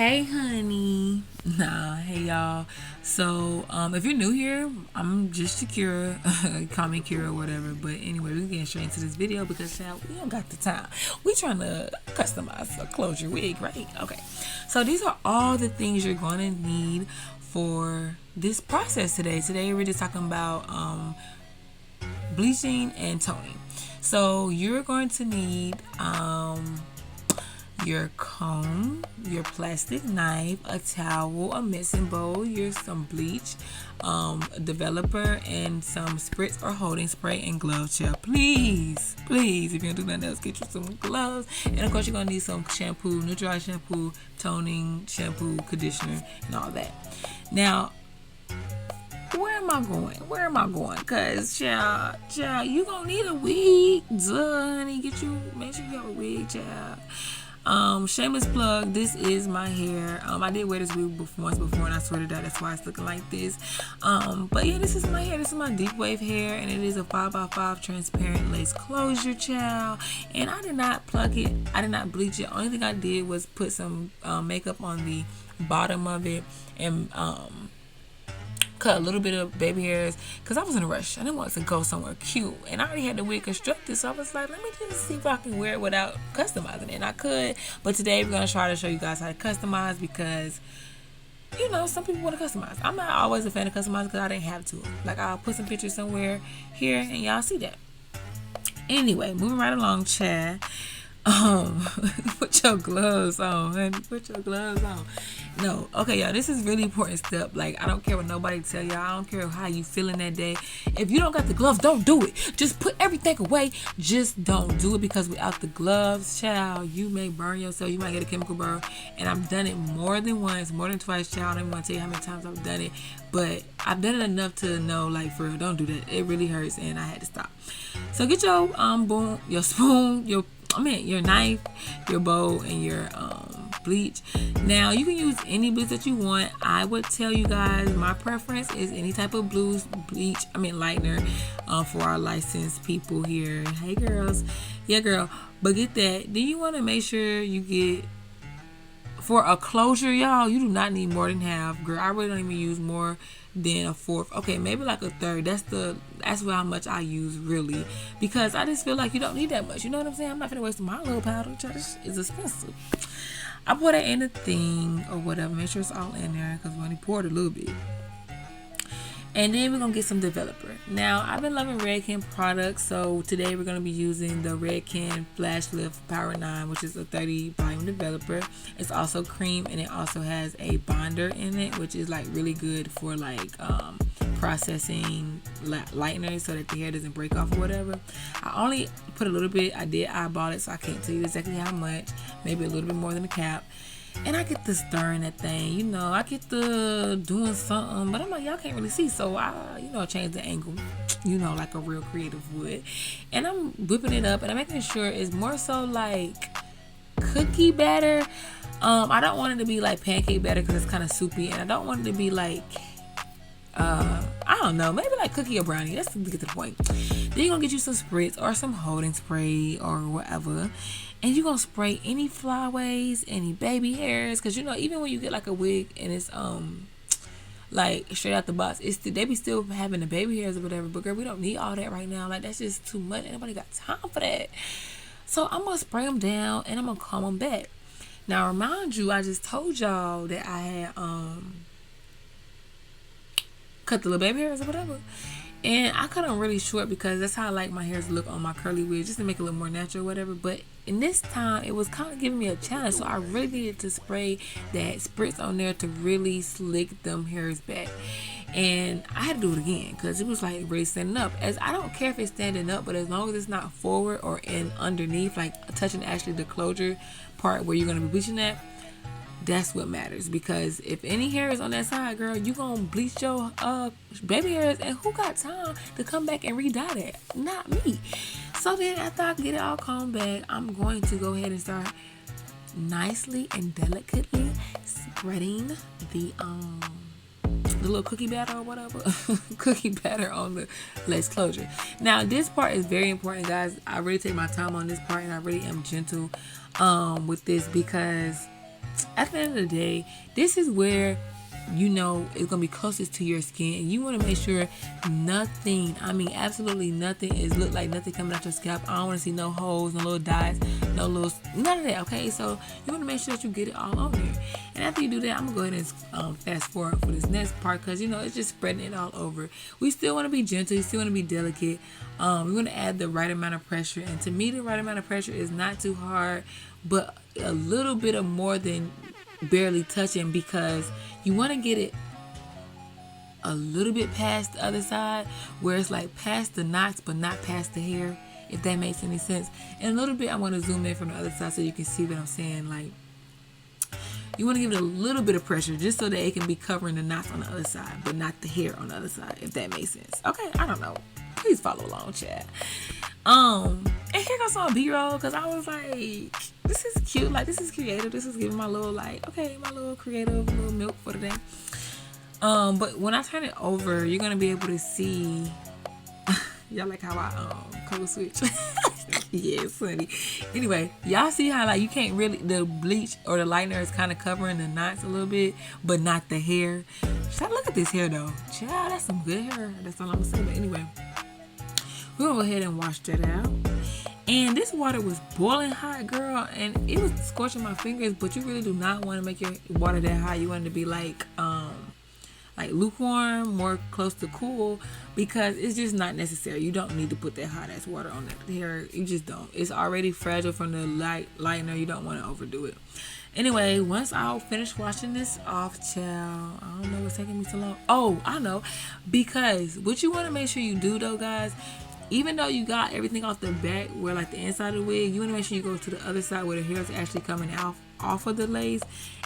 Hey honey. Nah, hey y'all. So if you're new here, I'm just Jakira. Call me Kira or whatever. But anyway, we're getting straight into this video because child, we don't got the time. We trying to customize a closure wig, right? Okay. So these are all the things you're gonna need for this process today. Today we're just talking about bleaching and toning. So you're going to need your comb, your plastic knife, a towel, a mixing bowl, some bleach, a developer, and some spritz or holding spray and glove gel. Please, if you don't do nothing else, get you some gloves. And of course, you're gonna need some shampoo, neutralizing shampoo, toning shampoo, conditioner, and all that. Now, where am I going? Cause child, you gonna need a wig, honey. Make sure you have a wig, child. Shameless plug, this is my hair. I did wear this wig once before and I sorted out, that's why it's looking like this. But yeah, this is my hair. This is my deep wave hair, and it is a 5x5 transparent lace closure, child. And I did not pluck it, I did not bleach it. Only thing I did was put some makeup on the bottom of it and cut a little bit of baby hairs because I was in a rush. I didn't want it to go somewhere cute, and I already had the wig constructed, so I was like, let me just see if I can wear it without customizing it. And I could, but today we're gonna try to show you guys how to customize because some people want to customize. I'm not always a fan of customizing because I didn't have to. Like, I'll put some pictures somewhere here and y'all see that. Anyway, moving right along, Chad. Put your gloves on, honey. Put your gloves on. No, okay, y'all, this is really important step. Like, I don't care what nobody tell y'all. I don't care how you feeling that day. If you don't got the gloves, don't do it. Just put everything away. Just don't do it, because without the gloves, child, you may burn yourself. You might get a chemical burn. And I've done it more than once, more than twice, child. I don't even want to tell you how many times I've done it, but I've done it enough to know, like, for real, don't do that. It really hurts, and I had to stop. So get your your spoon, your knife, your bowl, and your bleach. Now, you can use any bleach that you want. I would tell you guys my preference is any type of bleach, lightener, for our licensed people here. Hey girls, yeah girl, but get that. Then you want to make sure you get, for a closure, y'all, you do not need more than half. Girl, I really don't even use more than a fourth. Okay, maybe like a third. That's how much I use, really, because I just feel like you don't need that much. You know what I'm saying? I'm not gonna waste my little powder. This is expensive. I put it in a thing or whatever. Make sure it's all in there, because we only poured a little bit. And then we're going to get some developer. Now, I've been loving Redken products, so today we're going to be using the Redken Flash Lift Power 9, which is a 30 volume developer. It's also cream, and it also has a bonder in it, which is like really good for like processing lighteners so that the hair doesn't break off or whatever. I only put a little bit. I did eyeball it, so I can't tell you exactly how much. Maybe a little bit more than a cap. And I get the stirring that thing, I get the doing something, but I'm like, y'all can't really see, so I, change the angle, like a real creative would. And I'm whipping it up, and I'm making sure it's more so like cookie batter. I don't want it to be like pancake batter because it's kind of soupy, and I don't want it to be like, I don't know, maybe like cookie or brownie. Let's get to the point. Then you're gonna get you some spritz or some holding spray or whatever. And you're gonna spray any flyaways, any baby hairs, because even when you get like a wig and it's like straight out the box, they be still having the baby hairs or whatever. But girl, we don't need all that right now. Like, that's just too much. Anybody got time for that? So I'm gonna spray them down and I'm gonna comb them back. Now, remind you, I just told y'all that I had cut the little baby hairs or whatever. And I cut them really short because that's how I like my hairs to look on my curly wig, just to make it a little more natural or whatever. But in this time, it was kind of giving me a challenge, so I really needed to spray that spritz on there to really slick them hairs back. And I had to do it again because it was like really standing up. As I don't care if it's standing up, but as long as it's not forward or in underneath, like touching actually the closure part where you're going to be bleaching at, that's what matters. Because if any hair is on that side, girl, you gonna bleach your baby hairs, and who got time to come back and re-dye that? Not me. So then, after I get it all combed back, I'm going to go ahead and start nicely and delicately spreading the little cookie batter or whatever cookie batter on the lace closure. Now, this part is very important, guys. I really take my time on this part, and I really am gentle with this because at the end of the day, this is where you know it's gonna be closest to your skin, and you want to make sure nothing, I mean absolutely nothing, is look like nothing coming out your scalp. I don't want to see no holes, no little dots, no little, none of that. Okay, so you want to make sure that you get it all on there. And after you do that, I'm gonna go ahead and fast forward for this next part, because you know it's just spreading it all over. We still want to be gentle, you still want to be delicate. We want to add the right amount of pressure, and to me the right amount of pressure is not too hard, but a little bit of more than barely touching, because you want to get it a little bit past the other side, where it's like past the knots but not past the hair, if that makes any sense. And a little bit, I want to zoom in from the other side so you can see what I'm saying. Like, you want to give it a little bit of pressure just so that it can be covering the knots on the other side but not the hair on the other side, if that makes sense. Okay, I don't know, please follow along, chat. And here goes some B-roll, because I was like, this is cute, like this is creative, this is giving my little, like, okay, my little creative little milk for the day. But when I turn it over, you're gonna be able to see y'all like how I code switch. Yeah, it's funny. Anyway, y'all see how like you can't really, the bleach or the lightener is kind of covering the knots a little bit, but not the hair. Child, look at this hair though. Child, that's some good hair. That's all I'm gonna say. But anyway, we're gonna go ahead and wash that out. And this water was boiling hot, girl, and it was scorching my fingers. But you really do not want to make your water that hot. You want it to be like lukewarm, more close to cool, because it's just not necessary. You don't need to put that hot ass water on that hair. You just don't. It's already fragile from the lightener. You don't want to overdo it. Anyway, once I'll finish washing this off, child, I don't know what's taking me so long. Oh, I know, because what you want to make sure you do though, guys, even though you got everything off the back where like the inside of the wig, you want to make sure you go to the other side where the hair is actually coming off of the lace,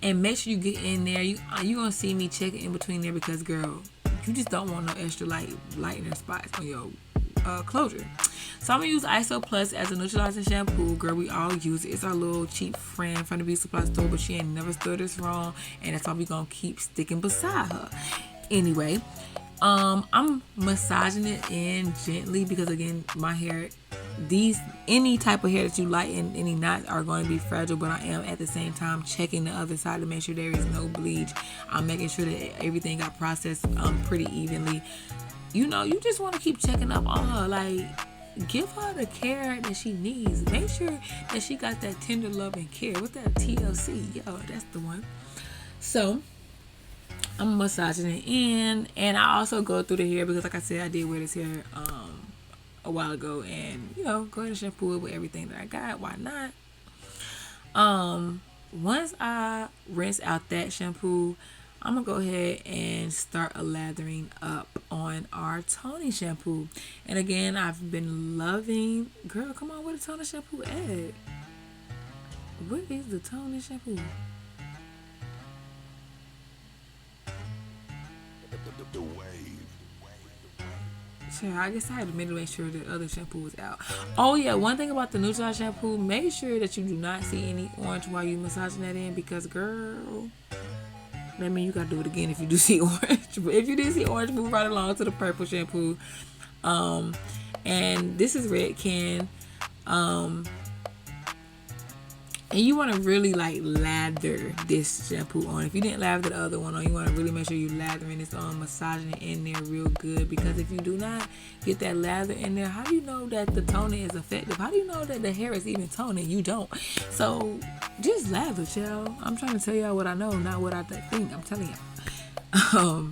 and make sure you get in there. You gonna see me checking in between there, because girl, you just don't want no extra lightener spots on your closure. So I'm gonna use ISO Plus as a neutralizing shampoo. Girl, we all use it. It's our little cheap friend from the beauty supply store, but she ain't never stood us wrong, and that's why we gonna keep sticking beside her. Anyway, I'm massaging it in gently, because again, my hair, any type of hair that you lighten, any knots are going to be fragile, but I am at the same time checking the other side to make sure there is no bleach. I'm making sure that everything got processed pretty evenly. You know, you just want to keep checking up on her, like give her the care that she needs. Make sure that she got that tender love and care. What's that, TLC? Yo, that's the one. So I'm massaging it in, and I also go through the hair, because like I said, I did wear this hair a while ago, and you know, go ahead and shampoo it with everything that I got. Why not? Once I rinse out that shampoo, I'm gonna go ahead and start lathering up on our toning shampoo. And again, I've been loving, girl, come on, where the toning shampoo at? Where is the toning shampoo? The wave. Sure, I guess I had to make sure the other shampoo was out. Oh yeah, one thing about the Neutralizing shampoo, make sure that you do not see any orange while you massaging that in, because girl, that means you gotta do it again if you do see orange. But if you did see orange, move right along to the purple shampoo. And this is Red Can. And you want to really like lather this shampoo on. If you didn't lather the other one on, you want to really make sure you're lathering this on, massaging it in there real good. Because if you do not get that lather in there, how do you know that the toning is effective? How do you know that the hair is even toning? You don't. So just lather, child. I'm trying to tell y'all what I know, not what I think. I'm telling y'all.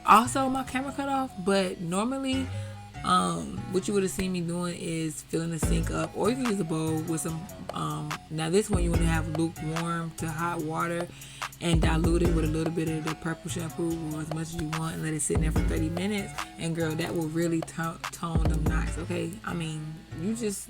Also, my camera cut off, but normally what you would have seen me doing is filling the sink up, or you can use a bowl with some now this one you want to have lukewarm to hot water and dilute it with a little bit of the purple shampoo, or as much as you want, and let it sit in there for 30 minutes. And girl, that will really tone them knots. Okay, I mean,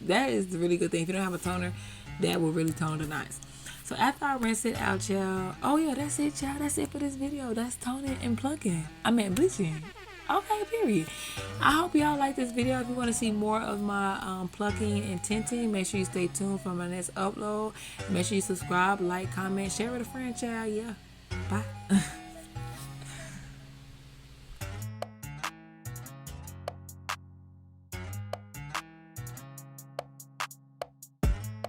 that is the really good thing. If you don't have a toner, that will really tone the knots. So after I rinse it out, y'all, oh yeah, that's it, y'all. That's it for this video. That's toning and plucking. I meant bleaching. Okay, period. I hope y'all like this video. If you want to see more of my plucking and tinting, make sure you stay tuned for my next upload. Make sure you subscribe, like, comment, share with a friend, child. Yeah, bye.